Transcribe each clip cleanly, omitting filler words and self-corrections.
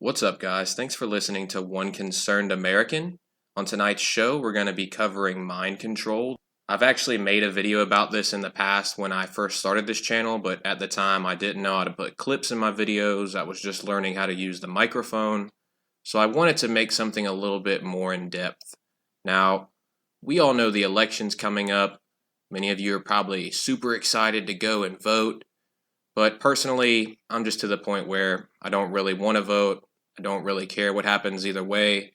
What's up, guys? Thanks for listening to One Concerned American. On tonight's show, we're going to be covering mind control. I've actually made a video about this in the past when I first started this channel, but at the time I didn't know how to put clips in my videos. I was just learning how to use the microphone. So I wanted to make something a little bit more in depth. Now, we all know the election's coming up. Many of you are probably super excited to go and vote. But personally, I'm just to the point where I don't really want to vote. I don't really care what happens either way,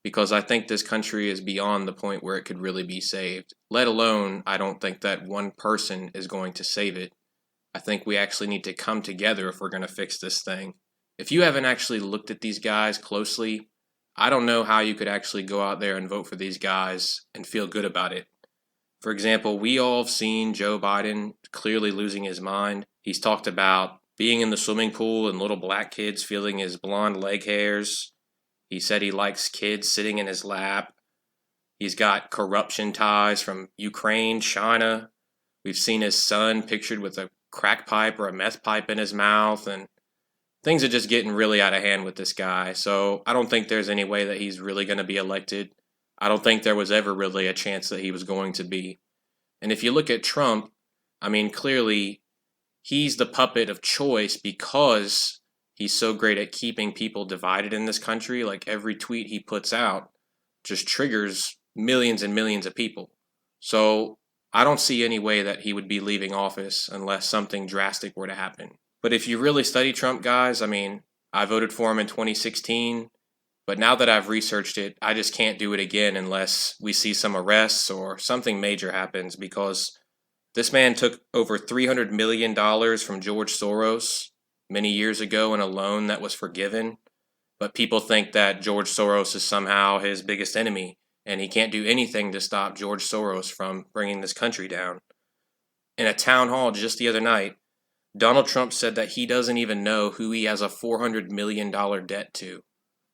because I think this country is beyond the point where it could really be saved. Let alone, I don't think that one person is going to save it. I think we actually need to come together if we're going to fix this thing. If you haven't actually looked at these guys closely, I don't know how you could actually go out there and vote for these guys and feel good about it. For example, we all have seen Joe Biden clearly losing his mind. He's talked about being in the swimming pool and little black kids feeling his blonde leg hairs. He said he likes kids sitting in his lap. He's got corruption ties from Ukraine, China. We've seen his son pictured with a crack pipe or a meth pipe in his mouth, and things are just getting really out of hand with this guy. So I don't think there's any way that he's really going to be elected. I don't think there was ever really a chance that he was going to be. And if you look at Trump, I mean, clearly he's the puppet of choice because he's so great at keeping people divided in this country. Like every tweet he puts out just triggers millions and millions of people. So I don't see any way that he would be leaving office unless something drastic were to happen. But if you really study Trump, guys, I mean, I voted for him in 2016. But now that I've researched it, I just can't do it again unless we see some arrests or something major happens, because this man took over $300 million from George Soros many years ago in a loan that was forgiven. But people think that George Soros is somehow his biggest enemy, and he can't do anything to stop George Soros from bringing this country down. In a town hall just the other night, Donald Trump said that he doesn't even know who he has a $400 million debt to.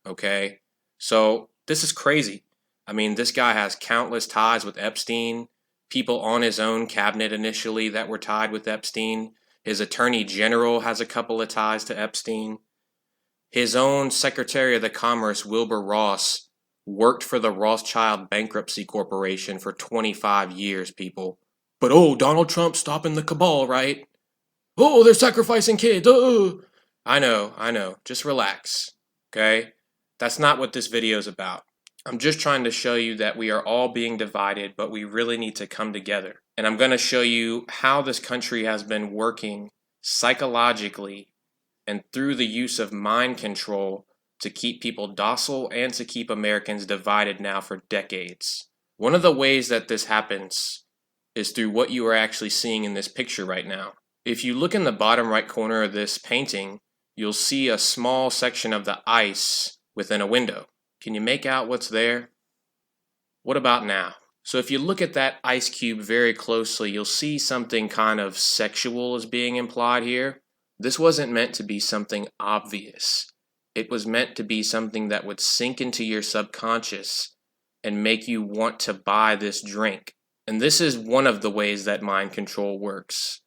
Okay, so this is crazy. I mean, this guy has countless ties with Epstein, people on his own cabinet initially that were tied with Epstein. His attorney general has a couple of ties to Epstein. His own Secretary of the Commerce, Wilbur Ross, worked for the Rothschild Bankruptcy Corporation for 25 years, people. But Donald Trump's stopping the cabal, right? Oh, they're sacrificing kids. I know. Just relax, okay? That's not what this video is about. I'm just trying to show you that we are all being divided, but we really need to come together. And I'm going to show you how this country has been working psychologically and through the use of mind control to keep people docile and to keep Americans divided now for decades. One of the ways that this happens is through what you are actually seeing in this picture right now. If you look in the bottom right corner of this painting, you'll see a small section of the ice within a window. Can you make out what's there? What about now? So if you look at that ice cube very closely, you'll see something kind of sexual is being implied here. This wasn't meant to be something obvious. It was meant to be something that would sink into your subconscious and make you want to buy this drink. And this is one of the ways that mind control works.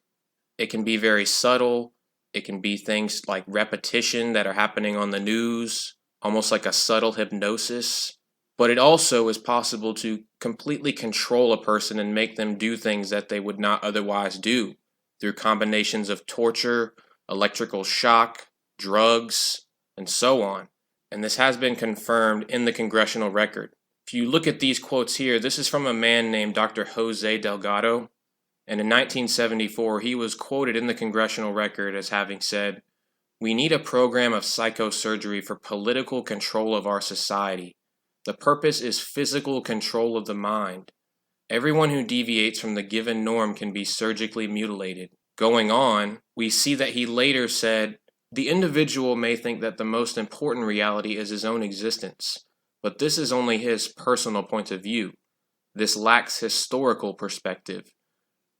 It can be very subtle. It can be things like repetition that are happening on the news, almost like a subtle hypnosis. But it also is possible to completely control a person and make them do things that they would not otherwise do through combinations of torture, electrical shock, drugs, and so on. And this has been confirmed in the congressional record. If you look at these quotes here, this is from a man named Dr. Jose Delgado. And in 1974, he was quoted in the congressional record as having said, "We need a program of psychosurgery for political control of our society. The purpose is physical control of the mind. Everyone who deviates from the given norm can be surgically mutilated." Going on, we see that he later said, "The individual may think that the most important reality is his own existence, but this is only his personal point of view. This lacks historical perspective.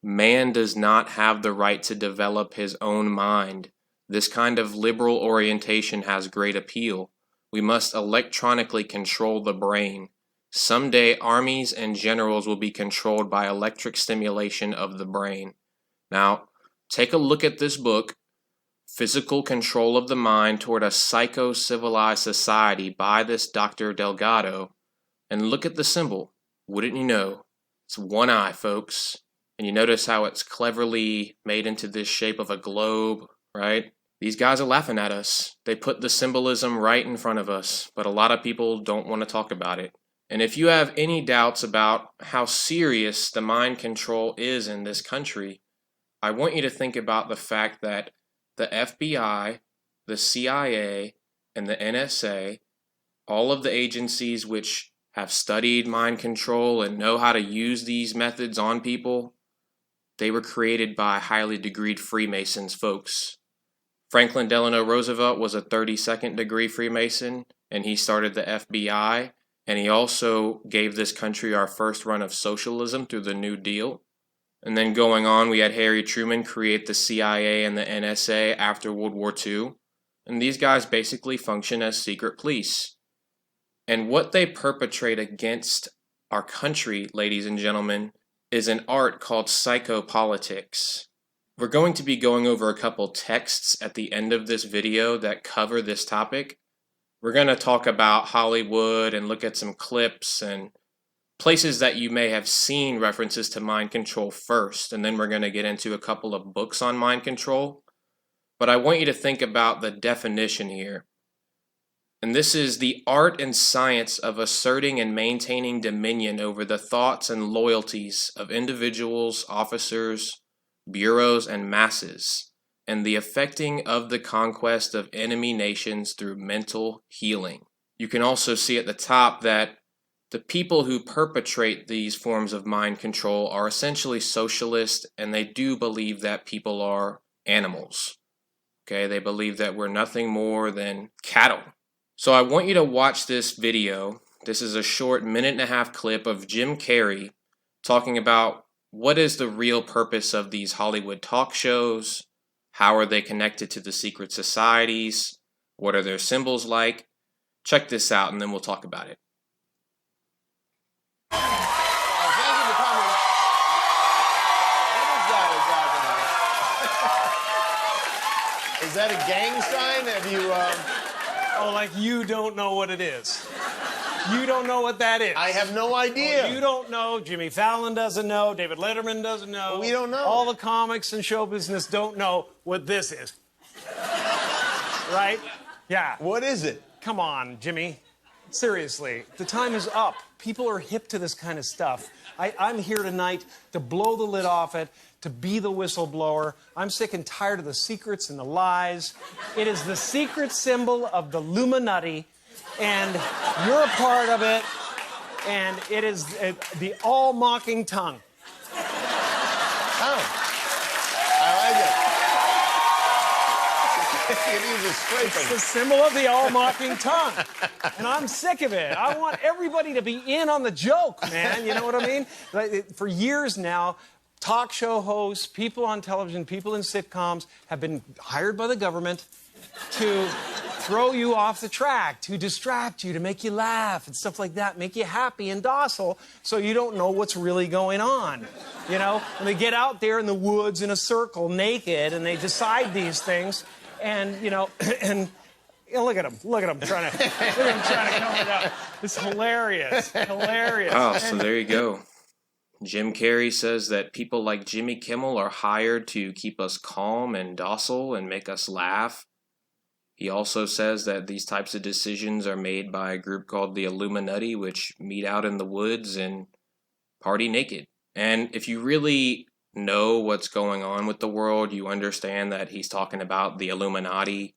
Man does not have the right to develop his own mind. This kind of liberal orientation has great appeal. We must electronically control the brain. Someday armies and generals will be controlled by electric stimulation of the brain." Now, take a look at this book. physical control of the mind toward a psycho-civilized society by this Dr. Delgado. And look at the symbol. Wouldn't you know? It's one eye, folks. And you notice how it's cleverly made into this shape of a globe, right? These guys are laughing at us. They put the symbolism right in front of us, but a lot of people don't want to talk about it. And if you have any doubts about how serious the mind control is in this country, I want you to think about the fact that the FBI, the CIA, and the NSA, all of the agencies which have studied mind control and know how to use these methods on people, they were created by highly degreed Freemasons, folks. Franklin Delano Roosevelt was a 32nd degree Freemason, and he started the FBI, and he also gave this country our first run of socialism through the New Deal. And then going on, we had Harry Truman create the CIA and the NSA after World War II. And these guys basically function as secret police. And what they perpetrate against our country, ladies and gentlemen, is an art called psychopolitics. We're going to be going over a couple texts at the end of this video that cover this topic. We're going to talk about Hollywood and look at some clips and places that you may have seen references to mind control first, and then we're going to get into a couple of books on mind control. But I want you to think about the definition here. And this is the art and science of asserting and maintaining dominion over the thoughts and loyalties of individuals, officers, bureaus, and masses, and the effecting of the conquest of enemy nations through mental healing. You can also see at the top that the people who perpetrate these forms of mind control are essentially socialist, and they do believe that people are animals. Okay, they believe that we're nothing more than cattle. So I want you to watch this video. This is a short 1.5-minute clip of Jim Carrey talking about what is the real purpose of these Hollywood talk shows, how are they connected to the secret societies, what are their symbols like. Check this out and then we'll talk about it. Is that a gang sign? Have you, Oh, like you don't know what it is. You don't know what that is. I have no idea. You don't know. Jimmy Fallon doesn't know. David Letterman doesn't know. We don't know. All the comics and show business don't know what this is. Right? Yeah. What is it? Come on, Jimmy. Seriously, the time is up. People are hip to this kind of stuff. I'm here tonight to blow the lid off it, to be the whistleblower. I'm sick and tired of the secrets and the lies. It is the secret symbol of the Illuminati, and you're a part of it, and it is the all-mocking tongue. Oh, I like it. It is a scraping. It's the symbol of the all-mocking tongue. And I'm sick of it. I want everybody to be in on the joke, man. You know what I mean? For years now, talk show hosts, people on television, people in sitcoms have been hired by the government to throw you off the track, to distract you, to make you laugh and stuff like that, make you happy and docile so you don't know what's really going on. You know, and they get out there in the woods in a circle naked and they decide these things. And, you know, and you know, look at him trying to cover it up. It's hilarious. Oh, so there you go. Jim Carrey says that people like Jimmy Kimmel are hired to keep us calm and docile and make us laugh. He also says that these types of decisions are made by a group called the Illuminati, which meet out in the woods and party naked. And if you really know what's going on with the world, you understand that he's talking about the Illuminati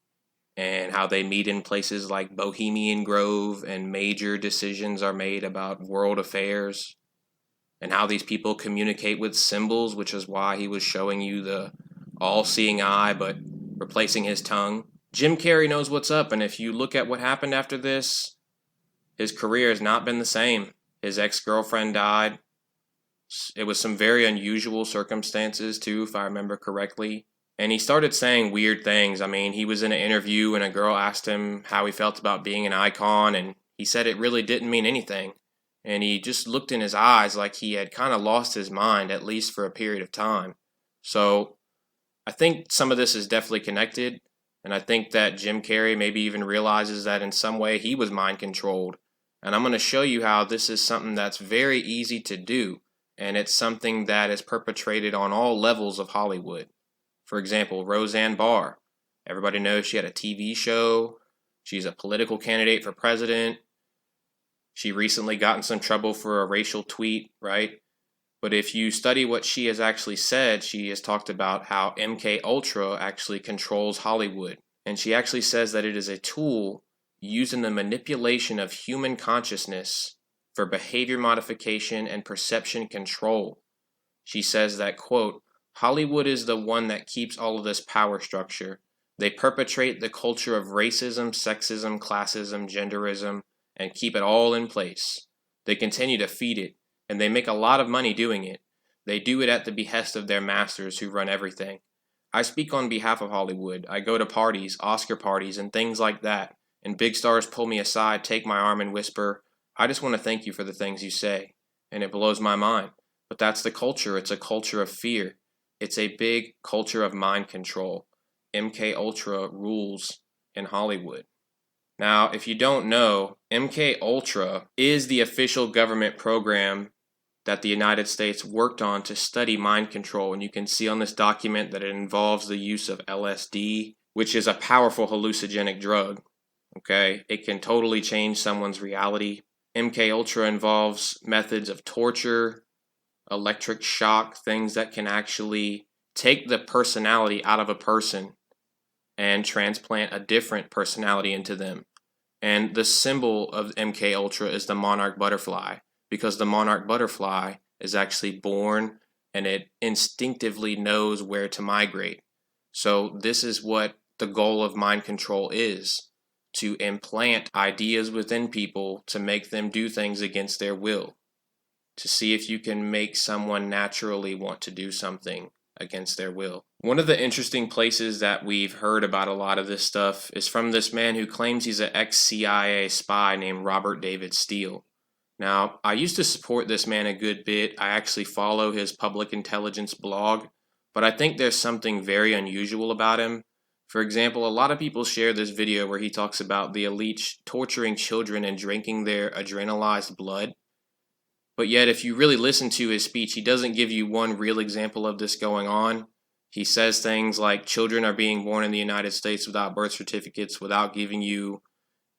and how they meet in places like Bohemian Grove, and major decisions are made about world affairs, and how these people communicate with symbols, which is why he was showing you the all-seeing eye but replacing his tongue. Jim Carrey knows what's up, and if you look at what happened after this, his career has not been the same. His ex-girlfriend died. It was some very unusual circumstances, too, if I remember correctly. And he started saying weird things. I mean, he was in an interview and a girl asked him how he felt about being an icon, and he said it really didn't mean anything. And he just looked in his eyes like he had kind of lost his mind, at least for a period of time. So I think some of this is definitely connected, and I think that Jim Carrey maybe even realizes that in some way he was mind controlled. And I'm going to show you how this is something that's very easy to do, and it's something that is perpetrated on all levels of Hollywood. For example, Roseanne Barr. Everybody knows she had a TV show. She's a political candidate for president. She recently got in some trouble for a racial tweet, right? But if you study what she has actually said, she has talked about how MK Ultra actually controls Hollywood. And she actually says that it is a tool used in the manipulation of human consciousness for behavior modification and perception control. She says that, quote, Hollywood is the one that keeps all of this power structure. They perpetrate the culture of racism, sexism, classism, genderism, and keep it all in place. They continue to feed it, and they make a lot of money doing it. They do it at the behest of their masters who run everything. I speak on behalf of Hollywood. I go to parties, Oscar parties, and things like that, and big stars pull me aside, take my arm, and whisper, I just want to thank you for the things you say. And it blows my mind. But that's the culture. It's a culture of fear. It's a big culture of mind control. MK Ultra rules in Hollywood. Now, if you don't know, MK Ultra is the official government program that the United States worked on to study mind control. And you can see on this document that it involves the use of LSD, which is a powerful hallucinogenic drug. Okay, it can totally change someone's reality. MK Ultra involves methods of torture, electric shock, things that can actually take the personality out of a person and transplant a different personality into them. And the symbol of MK Ultra is the monarch butterfly, because the monarch butterfly is actually born and it instinctively knows where to migrate. So this is what the goal of mind control is, to implant ideas within people to make them do things against their will, to see if you can make someone naturally want to do something against their will. One of the interesting places that we've heard about a lot of this stuff is from this man who claims he's an ex-CIA spy named Robert David Steele. Now, I used to support this man a good bit. I actually follow his public intelligence blog, but I think there's something very unusual about him. For example, a lot of people share this video where he talks about the elites torturing children and drinking their adrenalized blood. But yet, if you really listen to his speech, he doesn't give you one real example of this going on. He says things like children are being born in the United States without birth certificates, without giving you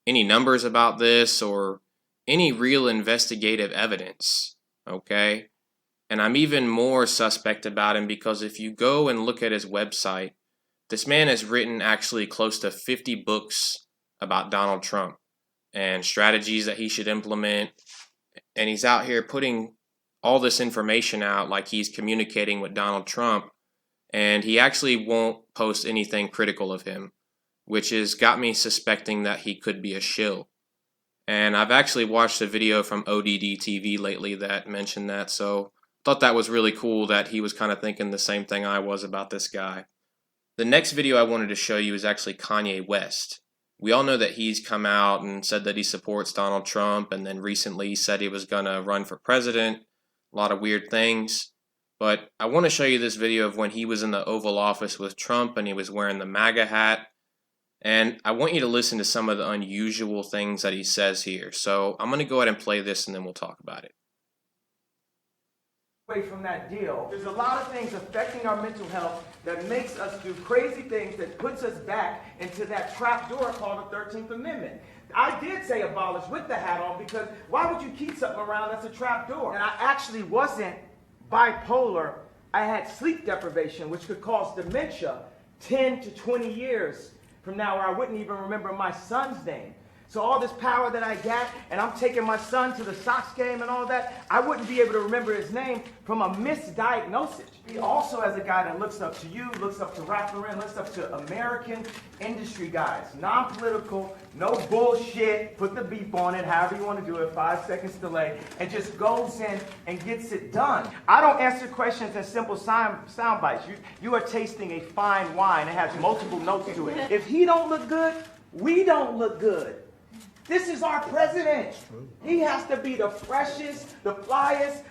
any numbers about this or any real investigative evidence, okay? And I'm even more suspect about him because if you go and look at his website, this man has written actually close to 50 books about Donald Trump and strategies that he should implement. And he's out here putting all this information out like he's communicating with Donald Trump. And he actually won't post anything critical of him, which has got me suspecting that he could be a shill. And I've actually watched a video from ODD TV lately that mentioned that. So I thought that was really cool that he was kind of thinking the same thing I was about this guy. The next video I wanted to show you is actually Kanye West. We all know that he's come out and said that he supports Donald Trump, and then recently he said he was going to run for president. A lot of weird things. But I want to show you this video of when he was in the Oval Office with Trump and he was wearing the MAGA hat. And I want you to listen to some of the unusual things that he says here. So I'm going to go ahead and play this and then we'll talk about it. Away from that deal. There's a lot of things affecting our mental health that makes us do crazy things that puts us back into that trap door called the 13th Amendment. I did say abolish with the hat on because why would you keep something around that's a trap door? And I actually wasn't bipolar. I had sleep deprivation, which could cause dementia 10 to 20 years from now, where I wouldn't even remember my son's name. So all this power that I got, and I'm taking my son to the Sox game and all that, I wouldn't be able to remember his name from a misdiagnosis. He also, as a guy that looks up to you, looks up to Ralph Lauren, looks up to American industry guys, non-political, no bullshit, put the beep on it, however you want to do it, 5 seconds delay, and just goes in and gets it done. I don't answer questions in simple sound bites. You are tasting a fine wine. It has multiple notes to it. If he don't look good, we don't look good. This is our president. He has to be the freshest, the flyest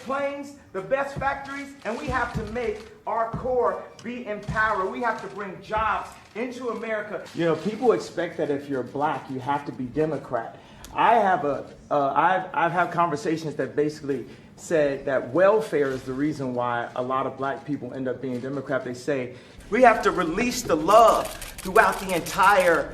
planes, the best factories, and we have to make our core be empowered. We have to bring jobs into America. You know, people expect that if you're black, you have to be Democrat. I've had conversations that basically said that welfare is the reason why a lot of black people end up being Democrat. They say we have to release the love throughout the entire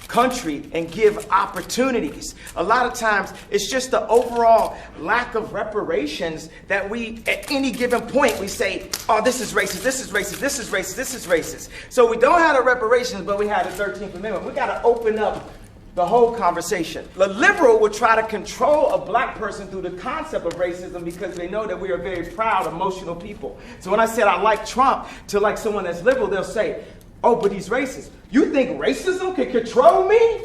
country and give opportunities. A lot of times it's just the overall lack of reparations that we, at any given point, we say, oh, this is racist, this is racist, this is racist, this is racist. So we don't have the reparations, but we have the 13th Amendment. We got to open up the whole conversation. The liberal will try to control a black person through the concept of racism because they know that we are very proud, emotional people. So when I said I like Trump to like someone that's liberal, they'll say, oh, but he's racist. You think racism can control me?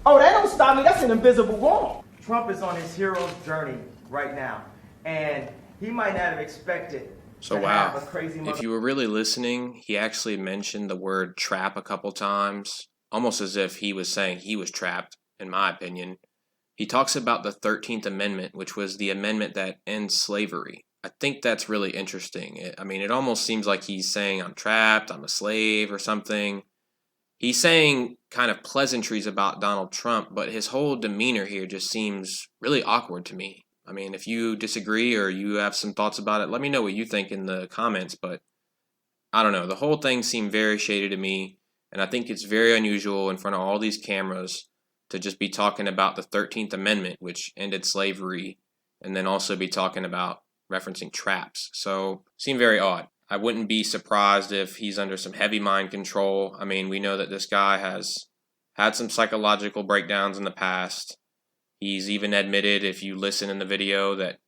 Oh, that don't stop me. That's an invisible wall. Trump is on his hero's journey right now, and he might not have expected So to wow, have a crazy if you were really listening, he actually mentioned the word trap a couple times, almost as if he was saying he was trapped, in my opinion. He talks about the 13th Amendment, which was the amendment that ends slavery. I think that's really interesting. It almost seems like he's saying I'm trapped, I'm a slave or something. He's saying kind of pleasantries about Donald Trump, but his whole demeanor here just seems really awkward to me. I mean, if you disagree or you have some thoughts about it, let me know what you think in the comments, but I don't know. The whole thing seemed very shady to me, and I think it's very unusual in front of all these cameras to just be talking about the 13th Amendment, which ended slavery, and then also be talking about referencing traps. So, seemed very odd. I wouldn't be surprised if he's under some heavy mind control. I mean, we know that this guy has had some psychological breakdowns in the past. He's even admitted, if you listen in the video, that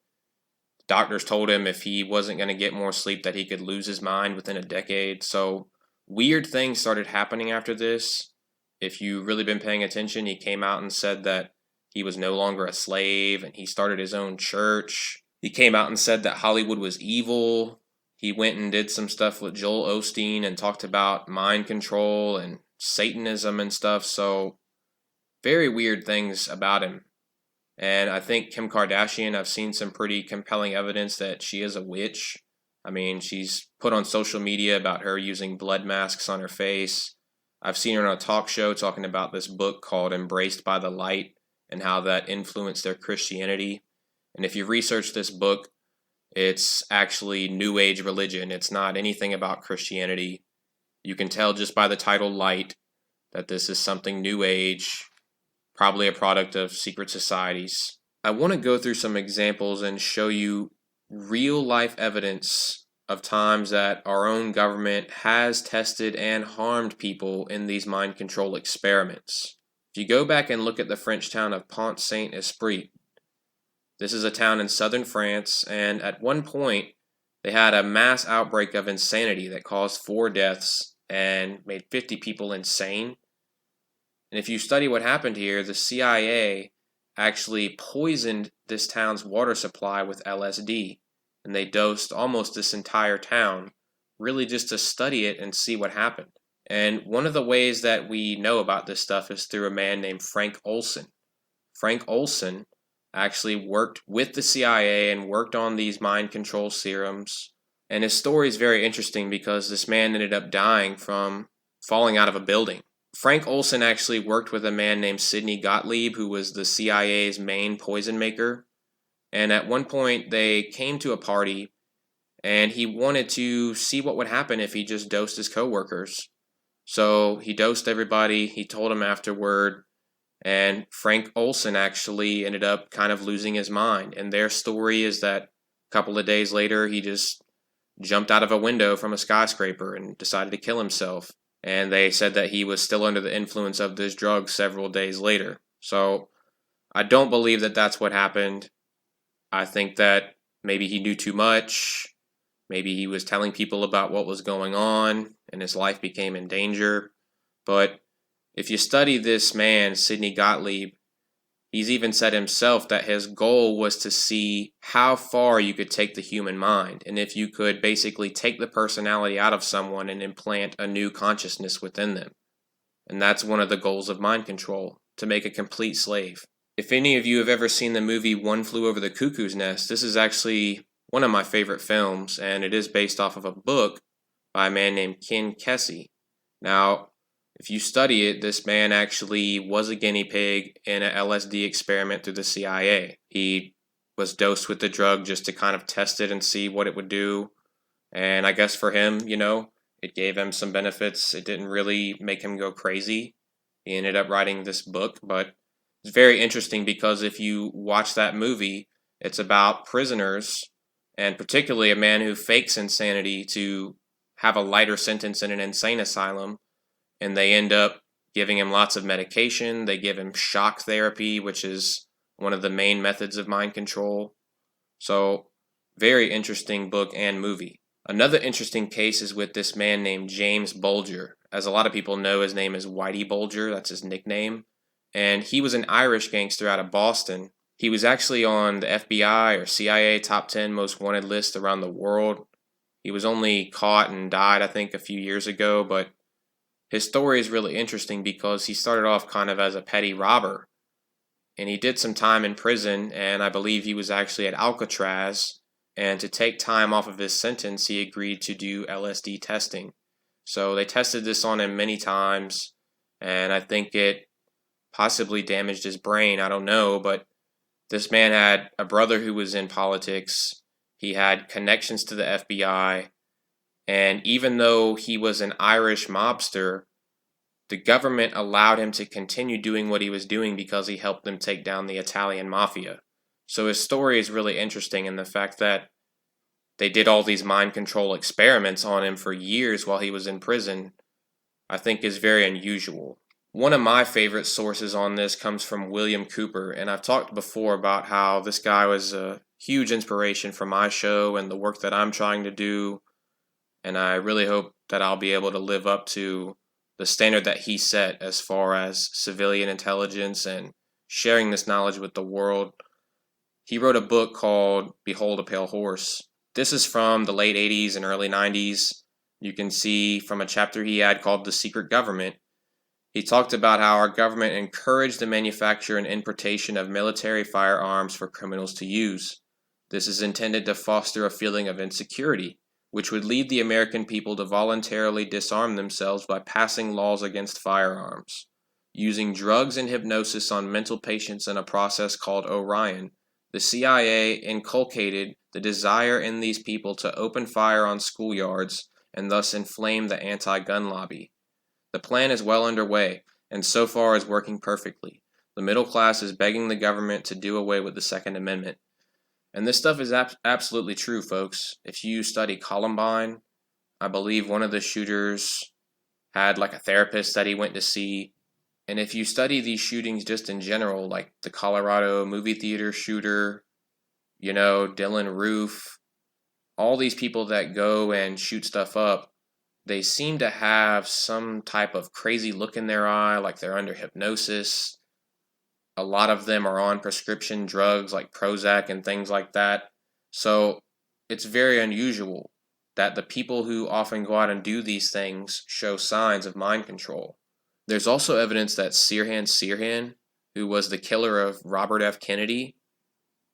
doctors told him if he wasn't going to get more sleep that he could lose his mind within a decade. So, weird things started happening after this. If you've really been paying attention, he came out and said that he was no longer a slave, and he started his own church. He came out and said that Hollywood was evil. He went and did some stuff with Joel Osteen and talked about mind control and Satanism and stuff. So, very weird things about him. And I think Kim Kardashian, I've seen some pretty compelling evidence that she is a witch. I mean, she's put on social media about her using blood masks on her face. I've seen her on a talk show talking about this book called Embraced by the Light and how that influenced their Christianity. And if you research this book, it's actually New Age religion. It's not anything about Christianity. You can tell just by the title Light that this is something New Age, probably a product of secret societies. I want to go through some examples and show you real life evidence of times that our own government has tested and harmed people in these mind control experiments. If you go back and look at the French town of Pont-Saint-Esprit, this is a town in southern France, and at one point, they had a mass outbreak of insanity that caused 4 deaths and made 50 people insane. And if you study what happened here, the CIA actually poisoned this town's water supply with LSD, and they dosed almost this entire town, really just to study it and see what happened. And one of the ways that we know about this stuff is through a man named Frank Olson. Frank Olson actually worked with the CIA and worked on these mind control serums. And his story is very interesting because this man ended up dying from falling out of a building. Frank Olson actually worked with a man named Sidney Gottlieb, who was the CIA's main poison maker. And at one point, they came to a party, and he wanted to see what would happen if he just dosed his coworkers. So he dosed everybody, he told them afterward, and Frank Olson actually ended up kind of losing his mind. And their story is that a couple of days later, he just jumped out of a window from a skyscraper and decided to kill himself. And they said that he was still under the influence of this drug several days later. So I don't believe that that's what happened. I think that maybe he knew too much. Maybe he was telling people about what was going on and his life became in danger. But if you study this man, Sidney Gottlieb, he's even said himself that his goal was to see how far you could take the human mind, and if you could basically take the personality out of someone and implant a new consciousness within them. And that's one of the goals of mind control, to make a complete slave. If any of you have ever seen the movie One Flew Over the Cuckoo's Nest, this is actually one of my favorite films, and it is based off of a book by a man named Ken Kesey. Now, if you study it, this man actually was a guinea pig in an LSD experiment through the CIA. He was dosed with the drug just to kind of test it and see what it would do. And I guess for him, it gave him some benefits. It didn't really make him go crazy. He ended up writing this book, but it's very interesting because if you watch that movie, it's about prisoners, and particularly a man who fakes insanity to have a lighter sentence in an insane asylum, and they end up giving him lots of medication. They give him shock therapy, which is one of the main methods of mind control. So, very interesting book and movie. Another interesting case is with this man named James Bulger. As a lot of people know, his name is Whitey Bulger. That's his nickname. And he was an Irish gangster out of Boston. He was actually on the FBI or CIA top 10 most wanted list around the world. He was only caught and died, I think, a few years ago, but his story is really interesting because he started off kind of as a petty robber. And he did some time in prison, and I believe he was actually at Alcatraz. And to take time off of his sentence, he agreed to do LSD testing. So they tested this on him many times, and I think it possibly damaged his brain. I don't know, but this man had a brother who was in politics. He had connections to the FBI. And even though he was an Irish mobster, the government allowed him to continue doing what he was doing because he helped them take down the Italian mafia. So his story is really interesting in the fact that they did all these mind control experiments on him for years while he was in prison, I think is very unusual. One of my favorite sources on this comes from William Cooper, and I've talked before about how this guy was a huge inspiration for my show and the work that I'm trying to do, and I really hope that I'll be able to live up to the standard that he set as far as civilian intelligence and sharing this knowledge with the world. He wrote a book called Behold a Pale Horse. This is from the late 80s and early 90s. You can see from a chapter he had called The Secret Government. He talked about how our government encouraged the manufacture and importation of military firearms for criminals to use. This is intended to foster a feeling of insecurity, which would lead the American people to voluntarily disarm themselves by passing laws against firearms. Using drugs and hypnosis on mental patients in a process called Orion, the CIA inculcated the desire in these people to open fire on schoolyards and thus inflame the anti-gun lobby. The plan is well underway, and so far is working perfectly. The middle class is begging the government to do away with the Second Amendment. And this stuff is absolutely true, folks. If you study Columbine, I believe one of the shooters had like a therapist that he went to see. And if you study these shootings just in general, like the Colorado movie theater shooter, Dylan Roof, all these people that go and shoot stuff up, they seem to have some type of crazy look in their eye, like they're under hypnosis. A lot of them are on prescription drugs like Prozac and things like that. So it's very unusual that the people who often go out and do these things show signs of mind control. There's also evidence that Sirhan Sirhan, who was the killer of Robert F. Kennedy,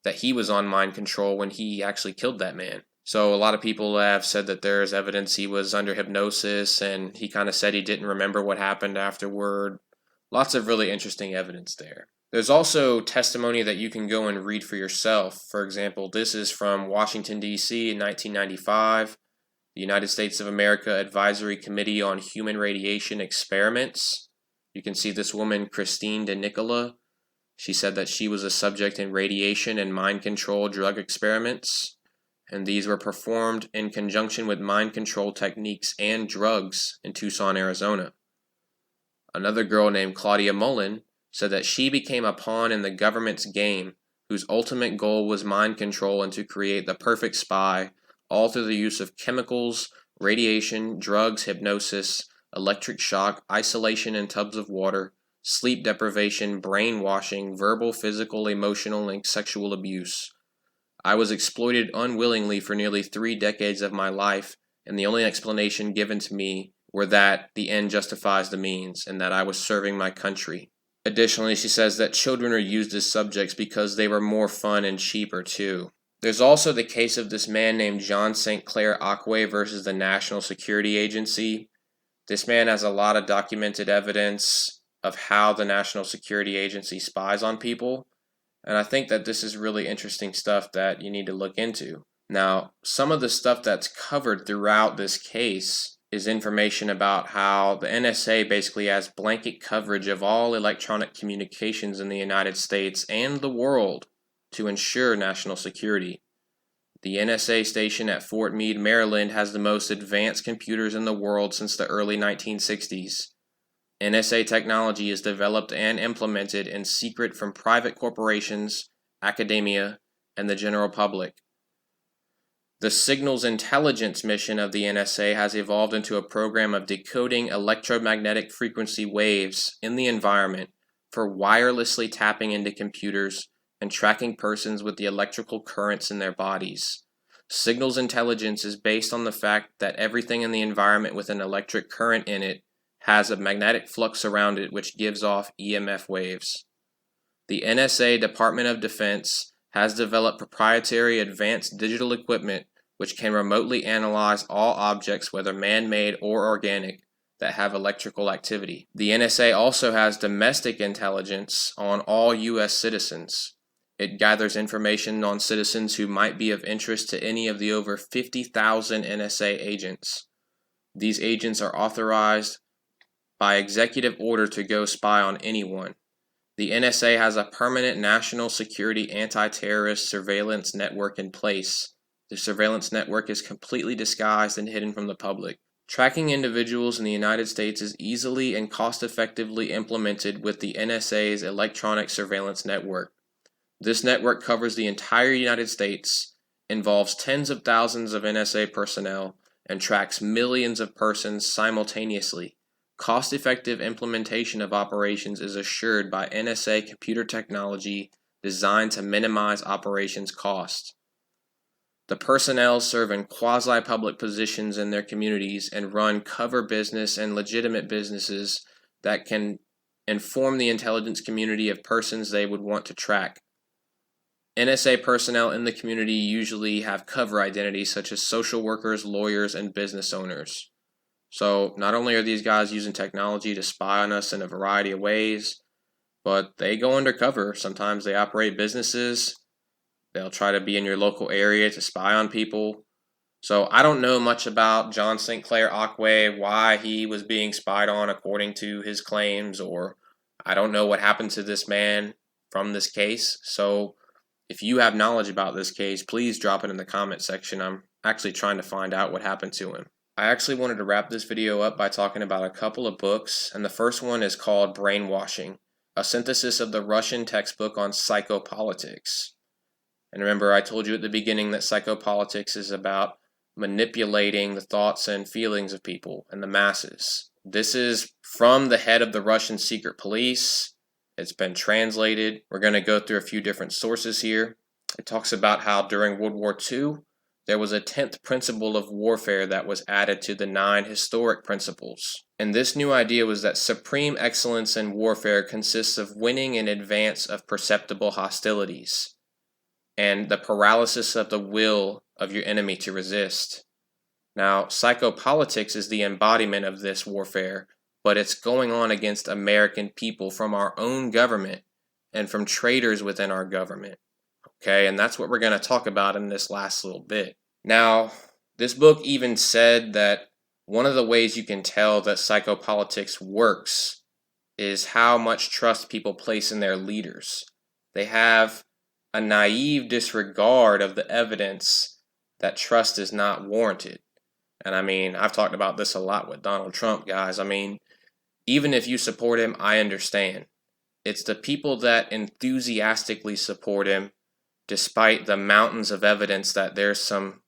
that he was on mind control when he actually killed that man. So a lot of people have said that there's evidence he was under hypnosis and he kind of said he didn't remember what happened afterward. Lots of really interesting evidence there. There's also testimony that you can go and read for yourself. For example, this is from Washington, D.C. in 1995, the United States of America Advisory Committee on Human Radiation Experiments. You can see this woman, Christine De Nicola. She said that she was a subject in radiation and mind control drug experiments, and these were performed in conjunction with mind control techniques and drugs in Tucson, Arizona. Another girl named Claudia Mullen said that she became a pawn in the government's game, whose ultimate goal was mind control and to create the perfect spy, all through the use of chemicals, radiation, drugs, hypnosis, electric shock, isolation in tubs of water, sleep deprivation, brainwashing, verbal, physical, emotional, and sexual abuse. I was exploited unwillingly for nearly 3 decades of my life, and the only explanation given to me were that the end justifies the means, and that I was serving my country. Additionally, she says that children are used as subjects because they were more fun and cheaper too. There's also the case of this man named John St. Clair Aquay versus the National Security Agency. This man has a lot of documented evidence of how the National Security Agency spies on people, and I think that this is really interesting stuff that you need to look into. Now, some of the stuff that's covered throughout this case is information about how the NSA basically has blanket coverage of all electronic communications in the United States and the world to ensure national security. The NSA station at Fort Meade, Maryland has the most advanced computers in the world since the early 1960s. NSA technology is developed and implemented in secret from private corporations, academia, and the general public. The signals intelligence mission of the NSA has evolved into a program of decoding electromagnetic frequency waves in the environment for wirelessly tapping into computers and tracking persons with the electrical currents in their bodies. Signals intelligence is based on the fact that everything in the environment with an electric current in it has a magnetic flux around it which gives off EMF waves. The NSA Department of Defense has developed proprietary advanced digital equipment which can remotely analyze all objects, whether man-made or organic, that have electrical activity. The NSA also has domestic intelligence on all U.S. citizens. It gathers information on citizens who might be of interest to any of the over 50,000 NSA agents. These agents are authorized by executive order to go spy on anyone. The NSA has a permanent national security anti-terrorist surveillance network in place. The surveillance network is completely disguised and hidden from the public. Tracking individuals in the United States is easily and cost-effectively implemented with the NSA's electronic surveillance network. This network covers the entire United States, involves tens of thousands of NSA personnel, and tracks millions of persons simultaneously. Cost-effective implementation of operations is assured by NSA computer technology designed to minimize operations cost. The personnel serve in quasi-public positions in their communities and run cover business and legitimate businesses that can inform the intelligence community of persons they would want to track. NSA personnel in the community usually have cover identities such as social workers, lawyers, and business owners. So not only are these guys using technology to spy on us in a variety of ways, but they go undercover. Sometimes they operate businesses. They'll try to be in your local area to spy on people. So I don't know much about John St. Clair Aquay, why he was being spied on according to his claims, or I don't know what happened to this man from this case. So if you have knowledge about this case, please drop it in the comment section. I'm actually trying to find out what happened to him. I actually wanted to wrap this video up by talking about a couple of books, and the first one is called Brainwashing, a synthesis of the Russian textbook on psychopolitics. And remember, I told you at the beginning that psychopolitics is about manipulating the thoughts and feelings of people and the masses. This is from the head of the Russian secret police. It's been translated. We're going to go through a few different sources here. It talks about how during World War II, there was a 10th principle of warfare that was added to the 9 historic principles. And this new idea was that supreme excellence in warfare consists of winning in advance of perceptible hostilities and the paralysis of the will of your enemy to resist. Now, psychopolitics is the embodiment of this warfare, but it's going on against American people from our own government and from traitors within our government. Okay, and that's what we're going to talk about in this last little bit. Now, this book even said that one of the ways you can tell that psychopolitics works is how much trust people place in their leaders. They have a naive disregard of the evidence that trust is not warranted. And I mean, I've talked about this a lot with Donald Trump, guys. I mean, even if you support him, I understand. It's the people that enthusiastically support him despite the mountains of evidence that there's some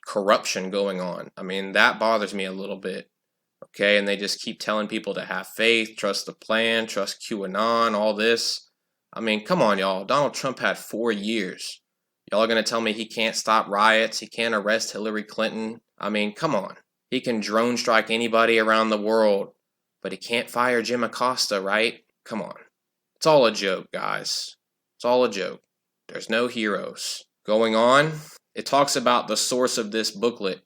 corruption going on. I mean, that bothers me a little bit. Okay, and they just keep telling people to have faith, trust the plan, trust QAnon, all this. I mean, come on, y'all. Donald Trump had 4 years. Y'all are going to tell me he can't stop riots, he can't arrest Hillary Clinton. I mean, come on. He can drone strike anybody around the world, but he can't fire Jim Acosta, right? Come on. It's all a joke, guys. It's all a joke. There's no heroes. Going on, it talks about the source of this booklet.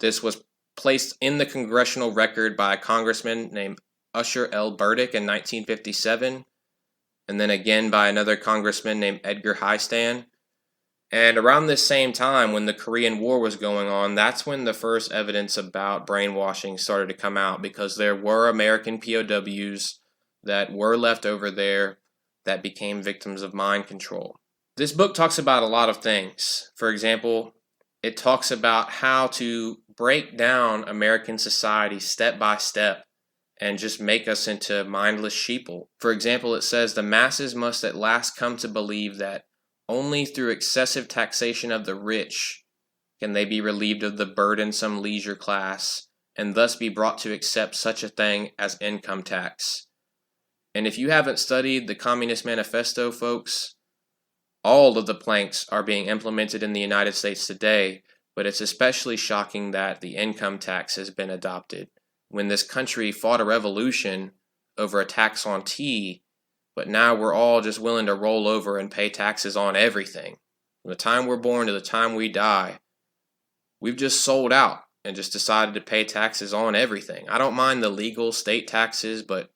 This was placed in the congressional record by a congressman named Usher L. Burdick in 1957, and then again by another congressman named Edgar Heistand. And around this same time, when the Korean War was going on, that's when the first evidence about brainwashing started to come out, because there were American POWs that were left over there that became victims of mind control. This book talks about a lot of things. For example, it talks about how to break down American society step by step and just make us into mindless sheeple. For example, it says the masses must at last come to believe that only through excessive taxation of the rich can they be relieved of the burdensome leisure class, and thus be brought to accept such a thing as income tax. And if you haven't studied the Communist Manifesto, folks, all of the planks are being implemented in the United States today, but it's especially shocking that the income tax has been adopted. When this country fought a revolution over a tax on tea, but now we're all just willing to roll over and pay taxes on everything. From the time we're born to the time we die, we've just sold out and just decided to pay taxes on everything. I don't mind the legal state taxes, but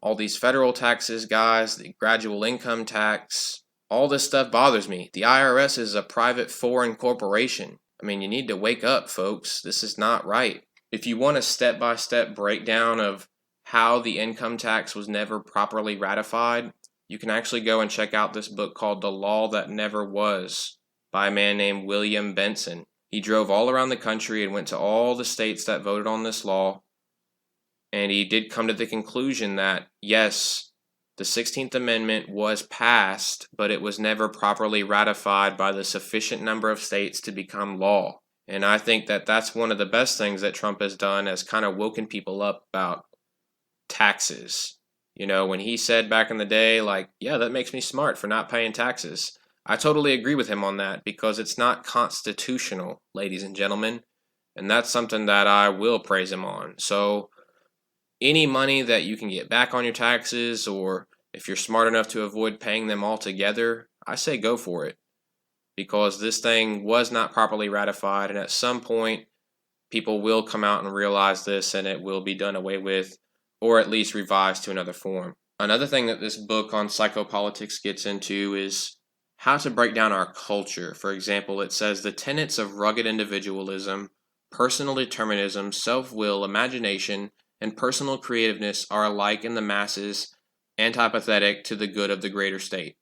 all these federal taxes, guys, the gradual income tax, all this stuff bothers me. The IRS is a private foreign corporation. I mean, you need to wake up, folks. This is not right. If you want a step-by-step breakdown of how the income tax was never properly ratified, you can actually go and check out this book called The Law That Never Was by a man named William Benson. He drove all around the country and went to all the states that voted on this law, and he did come to the conclusion that, yes, the 16th Amendment was passed, but it was never properly ratified by the sufficient number of states to become law. And I think that that's one of the best things that Trump has done, has kind of woken people up about taxes. You know, when he said back in the day, like, yeah, that makes me smart for not paying taxes. I totally agree with him on that, because it's not constitutional, ladies and gentlemen. And that's something that I will praise him on. So any money that you can get back on your taxes, or if you're smart enough to avoid paying them altogether, I say go for it. Because this thing was not properly ratified, and at some point, people will come out and realize this, and it will be done away with, or at least revised to another form. Another thing that this book on psychopolitics gets into is how to break down our culture. For example, it says the tenets of rugged individualism, personal determinism, self-will, imagination, and personal creativeness are alike in the masses, antipathetic to the good of the greater state.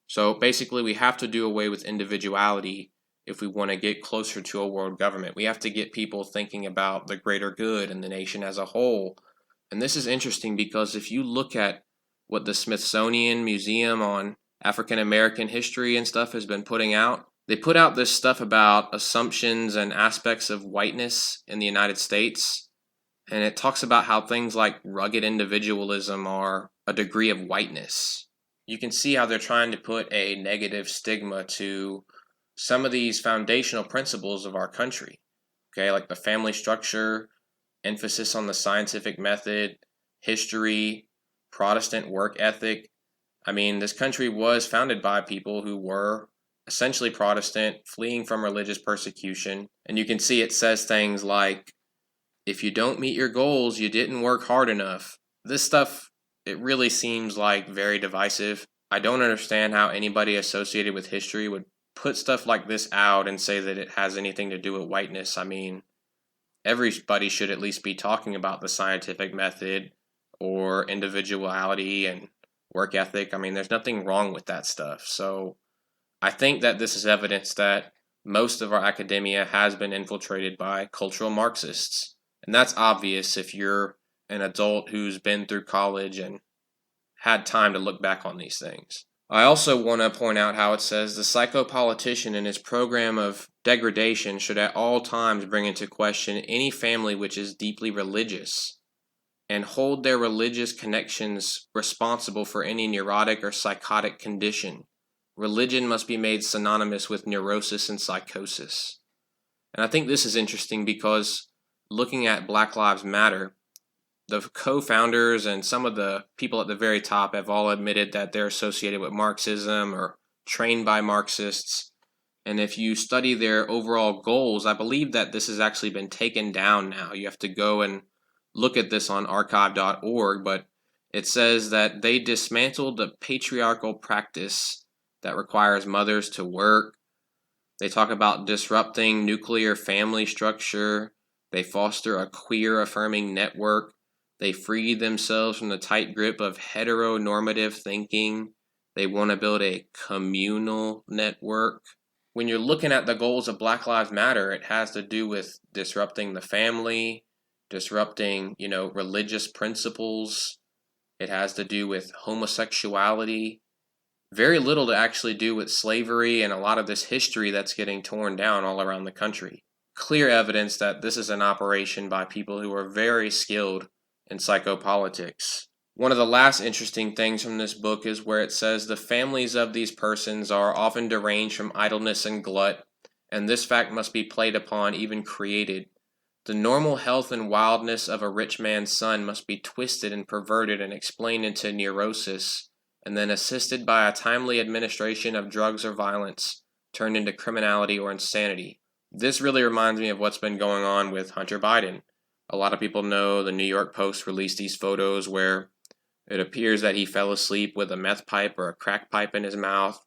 So basically, we have to do away with individuality if we want to get closer to a world government. We have to get people thinking about the greater good and the nation as a whole. And this is interesting because if you look at what the Smithsonian Museum on African American history and stuff has been putting out, they put out this stuff about assumptions and aspects of whiteness in the United States. And it talks about how things like rugged individualism are a degree of whiteness. You can see how they're trying to put a negative stigma to some of these foundational principles of our country. Okay, like the family structure, emphasis on the scientific method, history, Protestant work ethic. I mean, this country was founded by people who were essentially Protestant, fleeing from religious persecution. And you can see it says things like, if you don't meet your goals, you didn't work hard enough. This stuff, it really seems like very divisive. I don't understand how anybody associated with history would put stuff like this out and say that it has anything to do with whiteness. I mean, everybody should at least be talking about the scientific method or individuality and work ethic. I mean, there's nothing wrong with that stuff. So I think that this is evidence that most of our academia has been infiltrated by cultural Marxists. And that's obvious if you're an adult who's been through college and had time to look back on these things. I also want to point out how it says the psychopolitician in his program of degradation should at all times bring into question any family which is deeply religious and hold their religious connections responsible for any neurotic or psychotic condition. Religion must be made synonymous with neurosis and psychosis. And I think this is interesting because looking at Black Lives Matter, the co-founders and some of the people at the very top have all admitted that they're associated with Marxism or trained by Marxists. And if you study their overall goals, I believe that this has actually been taken down now. You have to go and look at this on archive.org, but it says that they dismantled the patriarchal practice that requires mothers to work. They talk about disrupting nuclear family structure. They foster a queer-affirming network. They free themselves from the tight grip of heteronormative thinking. They want to build a communal network. When you're looking at the goals of Black Lives Matter, it has to do with disrupting the family, disrupting, religious principles. It has to do with homosexuality. Very little to actually do with slavery and a lot of this history that's getting torn down all around the country. Clear evidence that this is an operation by people who are very skilled in psychopolitics. One of the last interesting things from this book is where it says the families of these persons are often deranged from idleness and glut, and this fact must be played upon, even created. The normal health and wildness of a rich man's son must be twisted and perverted and explained into neurosis, and then assisted by a timely administration of drugs or violence, turned into criminality or insanity. This really reminds me of what's been going on with Hunter Biden. A lot of people know the New York Post released these photos where it appears that he fell asleep with a meth pipe or a crack pipe in his mouth.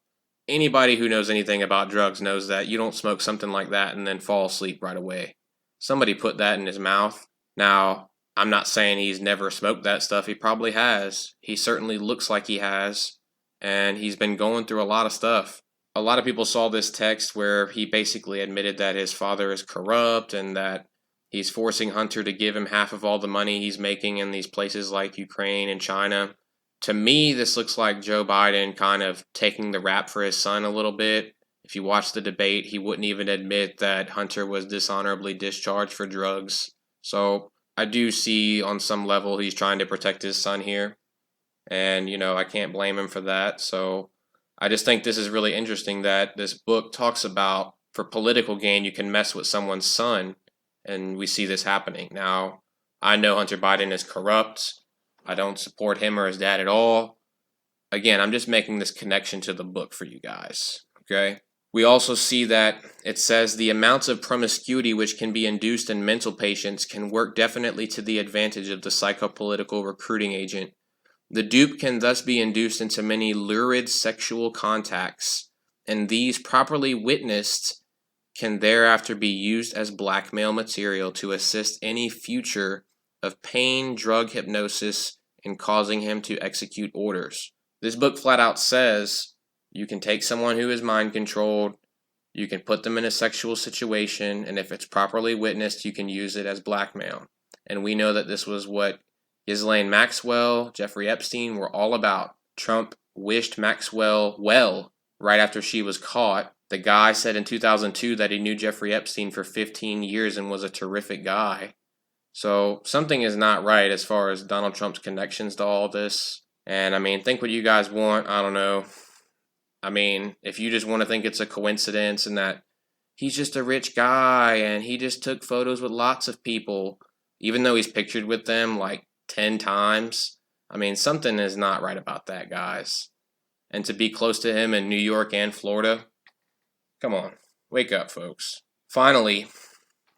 Anybody who knows anything about drugs knows that you don't smoke something like that and then fall asleep right away. Somebody put that in his mouth. Now, I'm not saying he's never smoked that stuff. He probably has. He certainly looks like he has. And he's been going through a lot of stuff. A lot of people saw this text where he basically admitted that his father is corrupt and that he's forcing Hunter to give him half of all the money he's making in these places like Ukraine and China. To me, this looks like Joe Biden kind of taking the rap for his son a little bit. If you watch the debate, he wouldn't even admit that Hunter was dishonorably discharged for drugs. So I do see on some level he's trying to protect his son here. And, I can't blame him for that. So I just think this is really interesting that this book talks about for political gain, you can mess with someone's son. And we see this happening. Now, I know Hunter Biden is corrupt. I don't support him or his dad at all. Again, I'm just making this connection to the book for you guys, okay? We also see that it says the amounts of promiscuity which can be induced in mental patients can work definitely to the advantage of the psychopolitical recruiting agent. The dupe can thus be induced into many lurid sexual contacts, and these properly witnessed can thereafter be used as blackmail material to assist any future of pain drug hypnosis in causing him to execute orders. This book flat out says you can take someone who is mind controlled, you can put them in a sexual situation, and if it's properly witnessed, you can use it as blackmail. And we know that this was what Ghislaine Maxwell, Jeffrey Epstein were all about. Trump wished Maxwell well right after she was caught. The guy said in 2002 that he knew Jeffrey Epstein for 15 years and was a terrific guy. So something is not right as far as Donald Trump's connections to all this. And think what you guys want. I don't know. If you just want to think it's a coincidence and that he's just a rich guy and he just took photos with lots of people, even though he's pictured with them like 10 times. Something is not right about that, guys. And to be close to him in New York and Florida, come on, wake up, folks. Finally,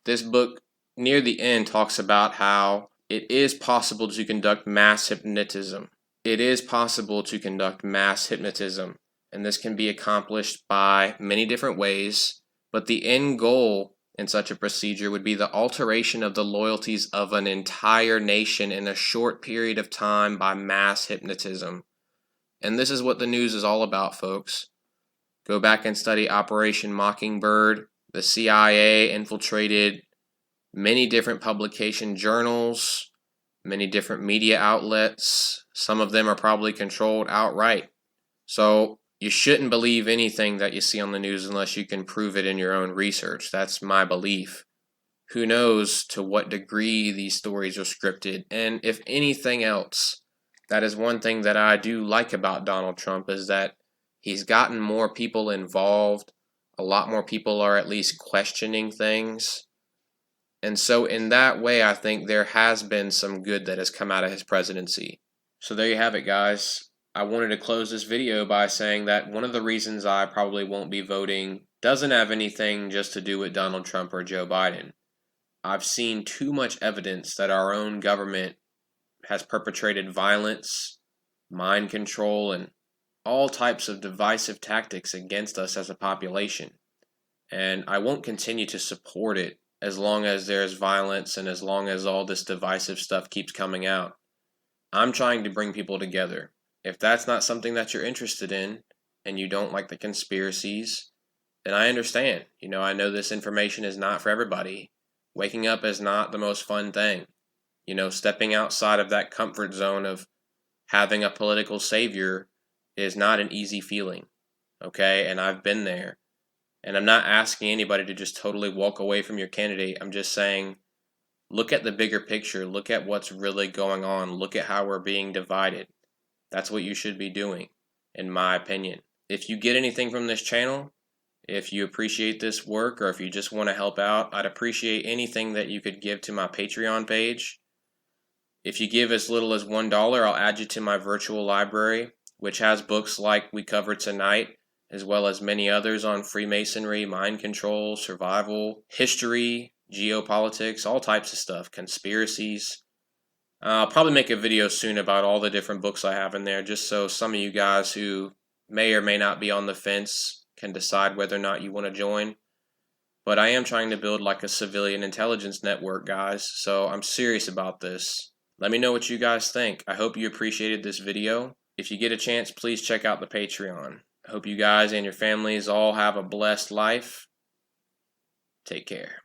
this book near the end talks about how it is possible to conduct mass hypnotism. It is possible to conduct mass hypnotism, and this can be accomplished by many different ways, but the end goal in such a procedure would be the alteration of the loyalties of an entire nation in a short period of time by mass hypnotism. And this is what the news is all about, folks. Go back and study Operation Mockingbird. The CIA infiltrated many different publication journals, many different media outlets. Some of them are probably controlled outright. So you shouldn't believe anything that you see on the news unless you can prove it in your own research. That's my belief. Who knows to what degree these stories are scripted. And if anything else, that is one thing that I do like about Donald Trump is that he's gotten more people involved. A lot more people are at least questioning things. And so in that way, I think there has been some good that has come out of his presidency. So there you have it, guys. I wanted to close this video by saying that one of the reasons I probably won't be voting doesn't have anything just to do with Donald Trump or Joe Biden. I've seen too much evidence that our own government has perpetrated violence, mind control, and all types of divisive tactics against us as a population. And I won't continue to support it as long as there's violence and as long as all this divisive stuff keeps coming out. I'm trying to bring people together. If that's not something that you're interested in and you don't like the conspiracies, then I understand. I know this information is not for everybody. Waking up is not the most fun thing. Stepping outside of that comfort zone of having a political savior is not an easy feeling. Okay? And I've been there. And I'm not asking anybody to just totally walk away from your candidate. I'm just saying, look at the bigger picture. Look at what's really going on. Look at how we're being divided. That's what you should be doing, in my opinion. If you get anything from this channel, if you appreciate this work, or if you just want to help out, I'd appreciate anything that you could give to my Patreon page. If you give as little as $1, I'll add you to my virtual library, which has books like we covered tonight, as well as many others on Freemasonry, mind control, survival, history, geopolitics, all types of stuff, conspiracies. I'll probably make a video soon about all the different books I have in there, just so some of you guys who may or may not be on the fence can decide whether or not you want to join. But I am trying to build like a civilian intelligence network, guys, so I'm serious about this. Let me know what you guys think. I hope you appreciated this video. If you get a chance, please check out the Patreon. I hope you guys and your families all have a blessed life. Take care.